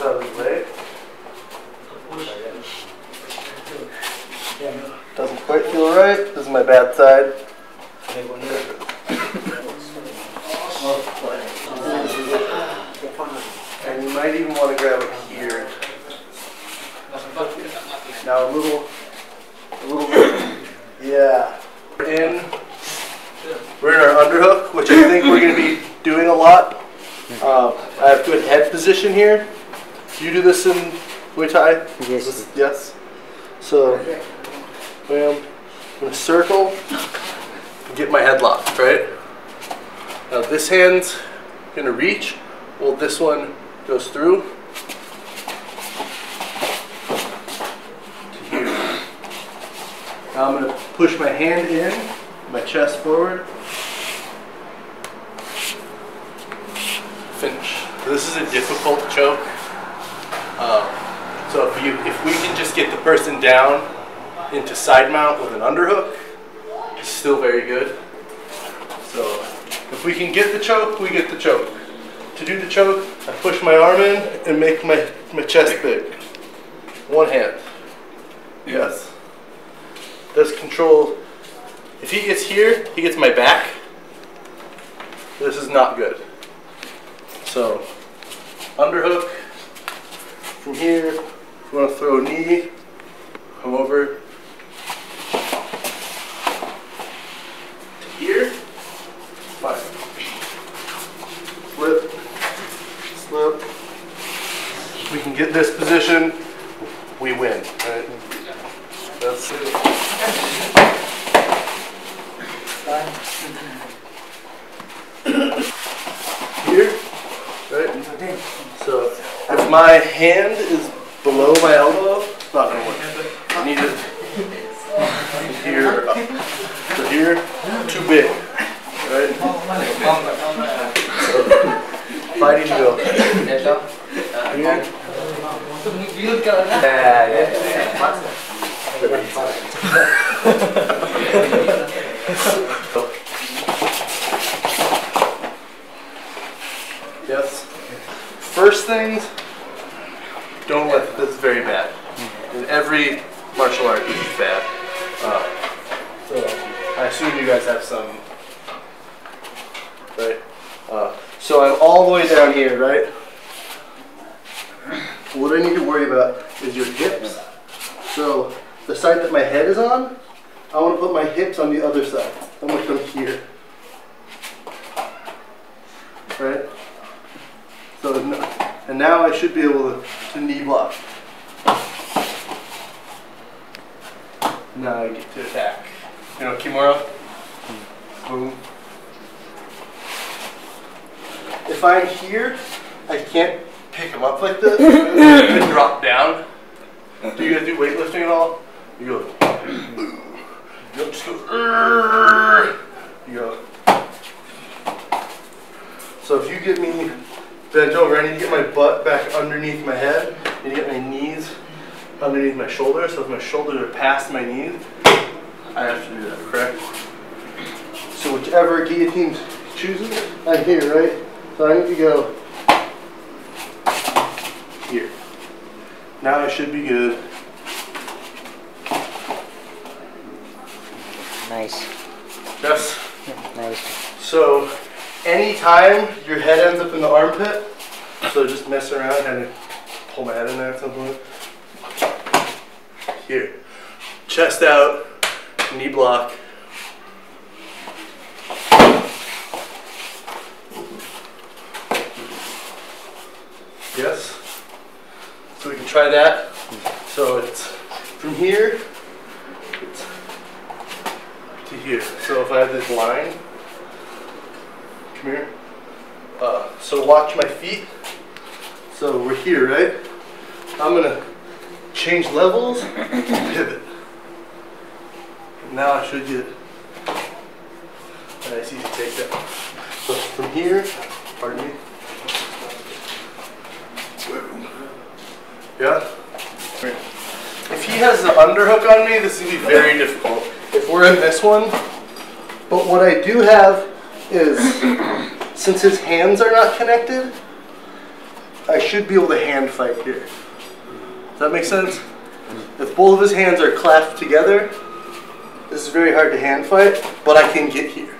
out of his way. Doesn't quite feel right. This is my bad side. And you might even want to grab it here. Now a little bit. Yeah. We're in our underhook, which I think we're going to be doing a lot. I have good head position here. Do you do this in Muay Thai? Yes. Yes. So, bam. I'm going to circle and get my head locked, right? Now this hand's going to reach while this one goes through to here. Now I'm going to push my hand in, my chest forward. Finish. This is a difficult choke. So if we can just get the person down into side mount with an underhook, it's still very good. So if we can get the choke, we get the choke. To do the choke, I push my arm in and make my chest big. One hand. Yes. Does control. If he gets here, he gets my back. This is not good. So, underhook. From here, if you want to throw a knee, come over to here. Fine. Flip. Slip. If we can get this position, we win. Right? That's it. Here, right? So if my hand is below my elbow, it's not gonna work. I need it here, up. So here, too big, right? So if I need to go here. Yes. First things, don't let this is very bad. In every martial art, this is bad. So I assume you guys have some, right? So I'm all the way down here, right? What I need to worry about is your hips. So the side that my head is on, I want to put my hips on the other side. I'm going to come here. Right? So, and now I should be able to knee block. Now I get to attack. You know, Kimura. Boom. If I'm here, I can't pick him up like this and drop down. Do you guys do weightlifting at all? You go, you just go, you go. So if you get me bent over, I need to get my butt back underneath my head. I need to get my knees underneath my shoulders. So if my shoulders are past my knees, I have to do that, correct? So whichever guillotine chooses, I'm here, right? So I need to go here. Now I should be good. Nice. Yes? Nice. So anytime your head ends up in the armpit, so just mess around, kind of pull my head in there at some point. Here. Chest out, knee block. Yes? So we can try that. So it's from here to here. So if I have this line, come here. So watch my feet. So we're here, right? I'm gonna change levels and pivot. Now I should get a nice easy takedown. So from here, pardon me. Yeah? If he has the underhook on me, this is going to be very difficult. If we're in this one, but what I do have is, since his hands are not connected, I should be able to hand fight here. Does that make sense? If both of his hands are clasped together, this is very hard to hand fight, but I can get here.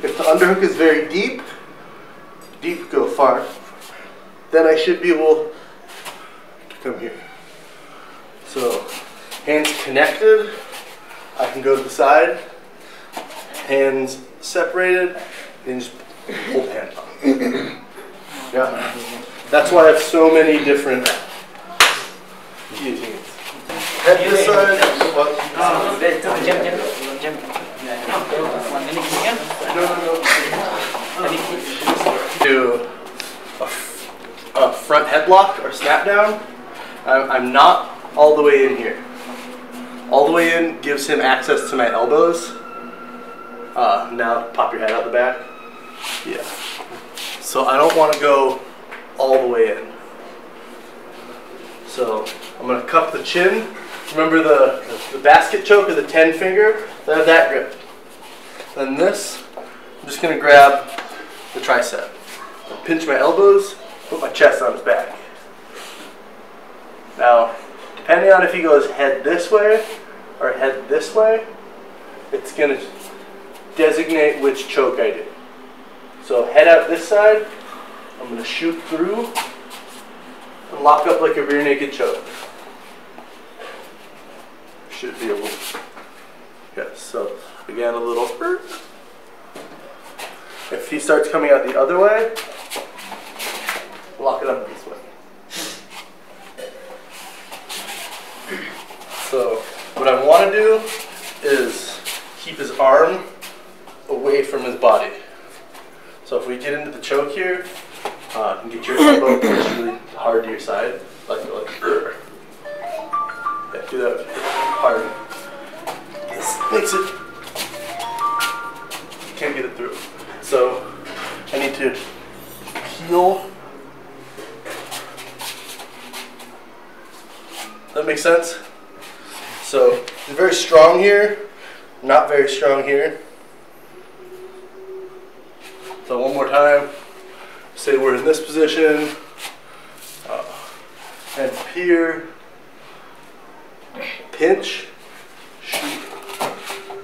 If the underhook is very deep, go far, then I should be able to come here. So, hands connected, I can go to the side. Hands separated, and just pull the hand on. Yeah. That's why I have so many different guillotines. Head this side. Do a front headlock or snap down. I'm not all the way in here. All the way in gives him access to my elbows. Now pop your head out the back. Yeah. So I don't want to go all the way in. So I'm going to cup the chin. Remember the basket choke or the 10 finger? I have that grip. Then this, I'm just going to grab the tricep. Pinch my elbows, put my chest on his back. Now, depending on if he goes head this way or head this way, it's going to designate which choke I do. So head out this side, I'm going to shoot through and lock up like a rear naked choke. Should be able to. Yes, so again a little. If he starts coming out the other way, lock it up this way. So what I want to do is keep his arm away from his body. So if we get into the choke here, you can get your elbow pushed really hard to your side, like yeah, do that hard. This makes it, can't get it through. So I need to peel. That makes sense? So I'm very strong here, not very strong here. So one more time, say we're in this position, and here, pinch, shoot.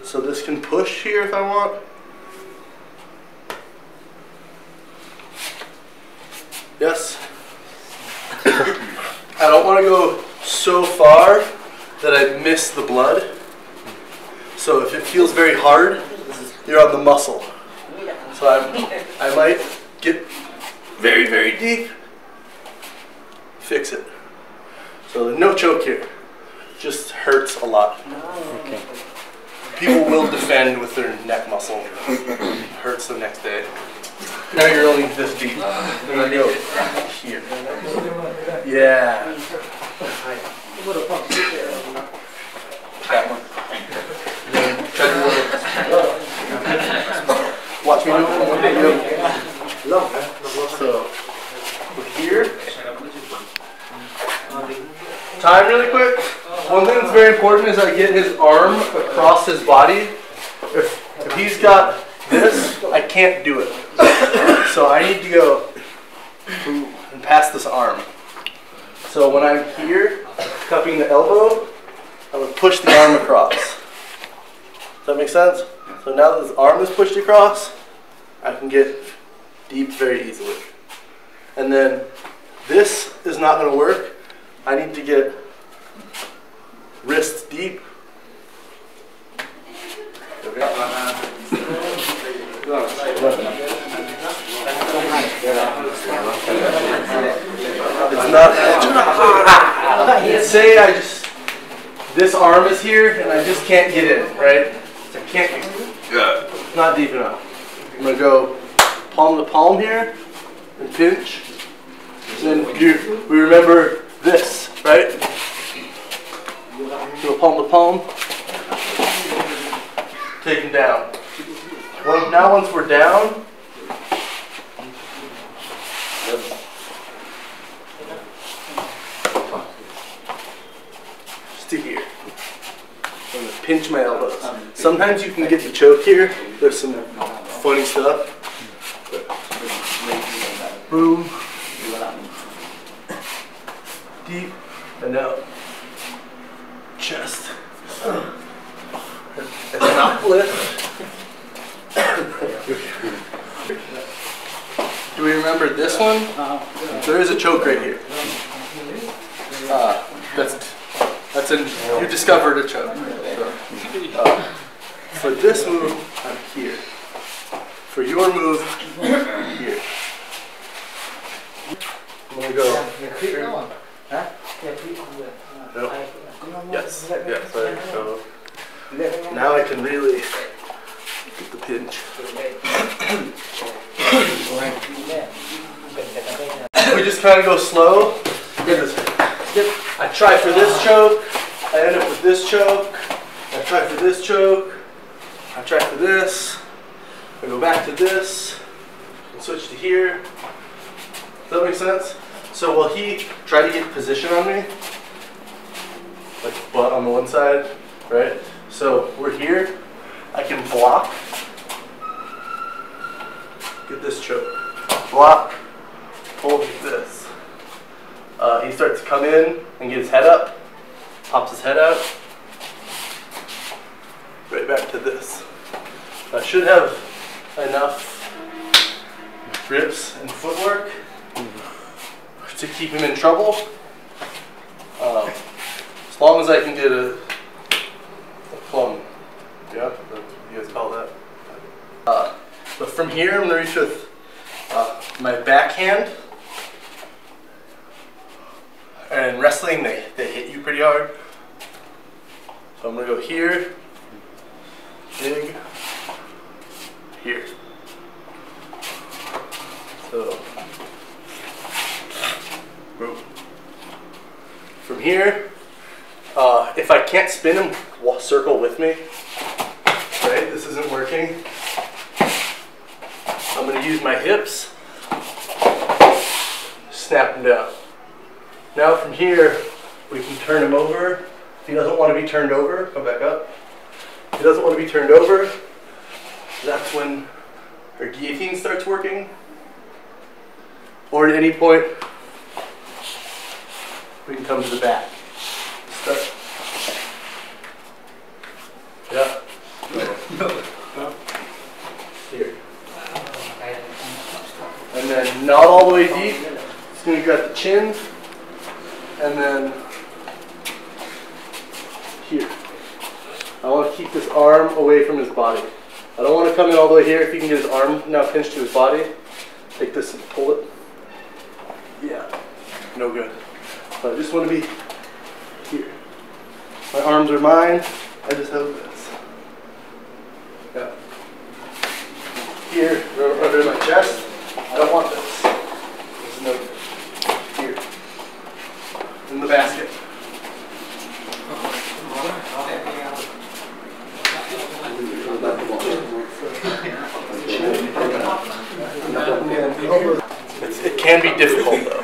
So this can push here if I want. Yes? I don't want to go so far that I miss the blood. So if it feels very hard, you're on the muscle. So I might get very, very deep, fix it. So no choke here, just hurts a lot. Okay. People will defend with their neck muscle, hurts the next day. Now you're only this deep. Then I go here. Yeah. That one. Then try to watch me do it. So, here. Time really quick. One thing that's very important is I get his arm across his body. If he's got this, I can't do it. So I need to go and pass this arm. So when I'm here, cupping the elbow, I would push the arm across. Does that make sense? So now that his arm is pushed across, I can get deep very easily. And then this is not going to work. I need to get wrist deep. It's not. Say this arm is here and I just can't get in, right? So I can't. It's not deep enough. I'm gonna go palm to palm here and pinch. And then we remember this, right? Go palm to palm. Take him down. Now once we're down, just to here. I'm going to pinch my elbows. Sometimes you can get the choke here. There's some funny stuff. Boom. chest. And then uplift. Do we remember this one? There is a choke right here. That's you discovered a choke. So, for this move, I'm here. For your move, here. I'm gonna go. No. Yes. Yes. So now I can really get the pinch. We just kind of go slow. I try for this choke. I end up with this choke. I try for this choke. I try for this. I go back to this. And switch to here. Does that make sense? So will he try to get position on me? Like butt on the one side, right? So we're here. I can block. Get this choke. Block. Hold like this. He starts to come in and get his head up. Pops his head out. Right back to this. I should have enough grips and footwork to keep him in trouble. As long as I can get a plum. Yeah, that's what you guys call that. But from here, I'm going to reach with my backhand. And wrestling, they hit you pretty hard. So I'm going to go here, dig, here. So, boom. From here, if I can't spin him, circle with me. Right, this isn't working. I'm going to use my hips, snap him down. Now from here, we can turn him over. If he doesn't want to be turned over, come back up. If he doesn't want to be turned over, that's when our guillotine starts working. Or at any point, we can come to the back. Start. Yeah. No. Here. And then not all the way deep. So you got the chin. And then here. I want to keep this arm away from his body. I don't want to come in all the way here. If you can get his arm now pinched to his body, take this and pull it. Yeah, no good. So I just want to be here. My arms are mine. I just have this. Yeah. Here, under my chest. I don't want this. This is no good. Here. In the basket. It can be difficult though.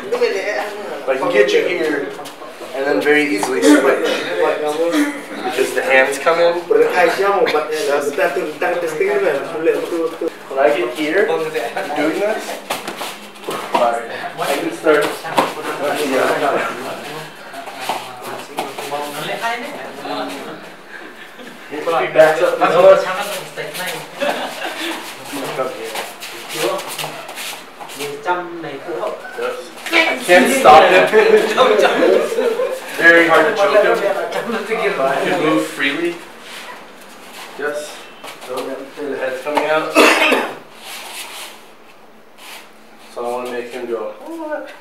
I can get you here and then very easily switch. Because the hands come in. When I get here, doing this, I can start. He backs up his I can't stop him. Very hard to choke him. I can move freely. Yes. So the head's coming out. So I want to make him go. What?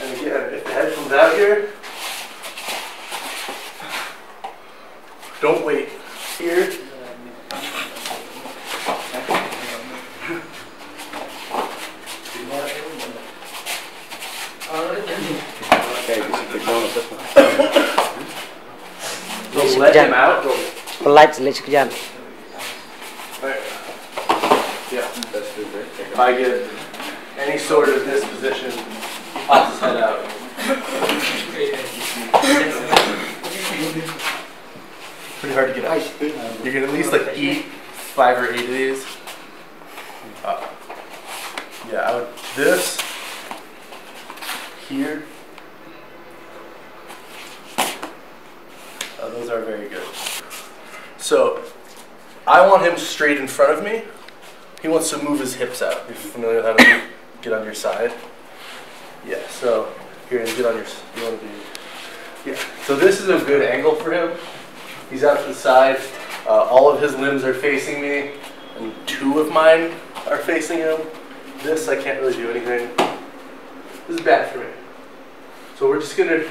And again, if the head comes out here, don't wait. Here. Don't let him out. Polite, let's go. Right. Yeah. If I get any sort of this position, he pops his head out. Pretty hard to get out. You're gonna at least like eat 5 or 8 of these. Yeah, I would this here. Those are very good. So I want him straight in front of me. He wants to move his hips out. You're familiar with how to get on your side? Yeah, so here, get on your, you want to be, yeah. So this is a good angle for him. He's out to the side. All of his limbs are facing me, and 2 of mine are facing him. This, I can't really do anything. This is bad for me. So we're just gonna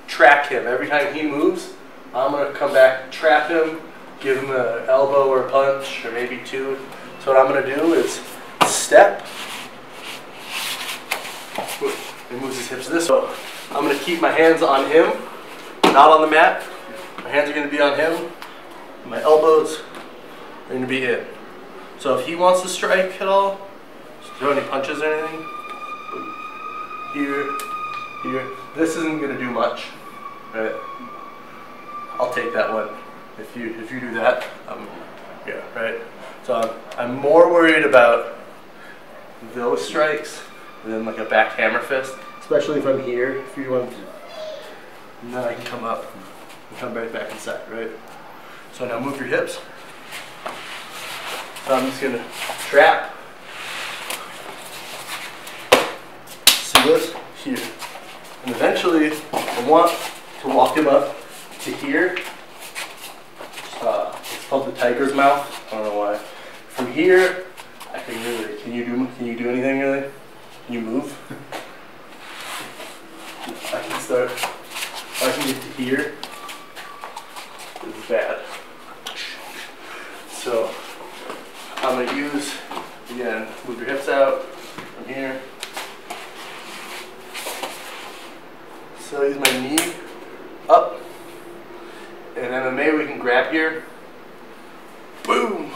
track him. Every time he moves, I'm gonna come back, trap him, give him an elbow or a punch, or maybe 2. So what I'm gonna do is step. He moves his hips this way. I'm gonna keep my hands on him, not on the mat. My hands are gonna be on him. My elbows are gonna be in. So if he wants to strike at all, throw any punches or anything, here, here. This isn't gonna do much, right? I'll take that one. If you do that, yeah, right. So I'm more worried about those strikes than like a back hammer fist, especially if I'm here. If you want to, and then I can come up and come right back inside, right? So now move your hips. So I'm just gonna trap. See this? Here. And eventually, I want to walk him up to here. It's called the tiger's mouth. I don't know why. From here, I can really. Can you do anything really? Can you move? I can start. I can get to here. This is bad. So I'm gonna use again. Move your hips out from here. So use my knee up. In MMA, we can grab here. Boom.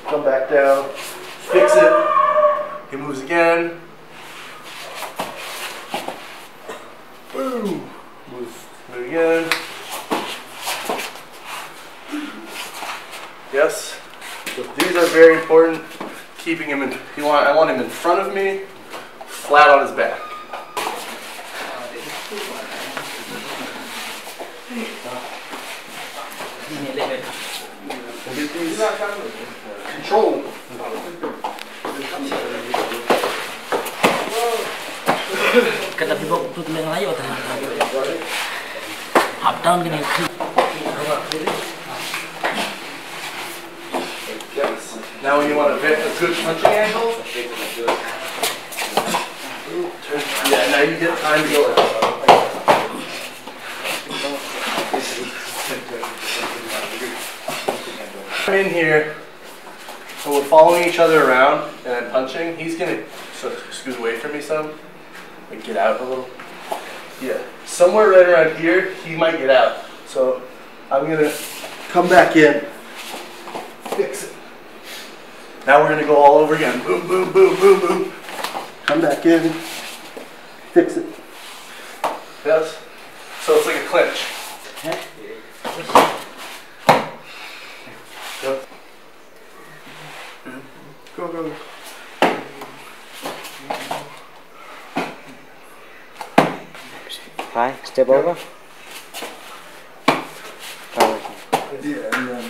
Come back down. Fix it. He moves again. Boom. Move again. Yes. So these are very important. Keeping him in. I want him in front of me, flat on his back. Control. Kata bibok tu yang layu kan. Up down gini. Yes. Now when you want a good punching angle. Yeah, now you get time to go. I'm in here, so we're following each other around, and I'm punching. He's gonna scoot away from me some, like get out a little. Yeah, somewhere right around here, he might get out. So I'm gonna come back in, fix it. Now we're gonna go all over again. Boom, boom, boom, boom, boom. Come back in, fix it. Yes. So it's like a clinch. Yep. Go, go. Hi, step over. Yeah, and then